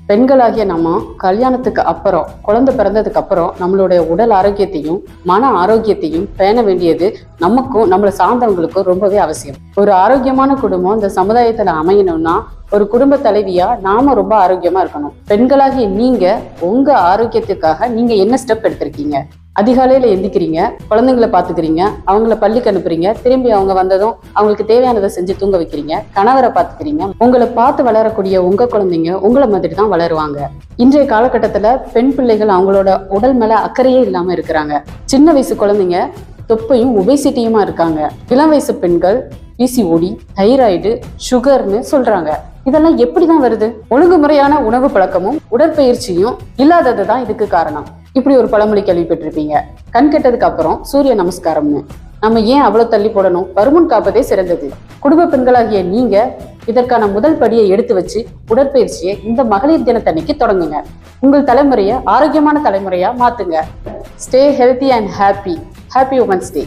பெண்களாகிய நம்ம கல்யாணத்துக்கு அப்புறம், குழந்தை பிறந்ததுக்கு அப்புறம் நம்மளுடைய உடல் ஆரோக்கியத்தையும் மன ஆரோக்கியத்தையும் பேண வேண்டியது நமக்கும் நம்மளை சார்ந்தவங்களுக்கும் ரொம்பவே அவசியம். ஒரு ஆரோக்கியமான குடும்பம் இந்த சமுதாயத்துல அமையணும்னா ஒரு குடும்ப தலைவியா நாம ரொம்ப ஆரோக்கியமா இருக்கணும். பெண்களாகிய நீங்க உங்க ஆரோக்கியத்துக்காக நீங்க என்ன ஸ்டெப் எடுத்திருக்கீங்க? அதிகாலையில எந்திக்கிறீங்க, குழந்தைங்களை பாத்துக்கிறீங்க, அவங்கள பள்ளிக்கு அனுப்புறீங்க, திரும்பி அவங்க வந்ததும் அவங்களுக்கு தேவையானதை செஞ்சு தூங்க வைக்கிறீங்க, கணவரை பாத்துக்கிறீங்க. உங்களை பார்த்து வளரக்கூடிய உங்க குழந்தைங்க உங்களை மாதிரி தான் வளருவாங்க. இன்றைய காலகட்டத்துல பெண் பிள்ளைகள் அவங்களோட உடல் மேல அக்கறையே இல்லாம இருக்கிறாங்க. சின்ன வயசு குழந்தைங்க தொப்பையும் ஒபேசிட்டியுமா இருக்காங்க. இளம் வயசு பெண்கள் பிசிஓடி, தைராய்டு, சுகர்னு சொல்றாங்க. இதெல்லாம் எப்படிதான் வருது? ஒழுங்குமுறையான உணவு பழக்கமும் உடற்பயிற்சியும் இல்லாததுதான் இதுக்கு காரணம். இப்படி ஒரு பழமொழி கேள்விப்பட்டிருப்பீங்க, கண் கெட்டதுக்கு அப்புறம் சூரிய நமஸ்காரம்னு. நம்ம ஏன் அவ்வளவு தள்ளி போடணும்? வருமுன் காப்பதே சிறந்தது. குடும்ப பெண்களாகிய நீங்க இதற்கான முதல் படியை எடுத்து வச்சு உடற்பயிற்சியை இந்த மகளிர் தினத்தன்னைக்கு தொடங்குங்க. உங்கள் தலைமுறையை ஆரோக்கியமான தலைமுறையா மாத்துங்க. Stay healthy and happy. Happy women's day.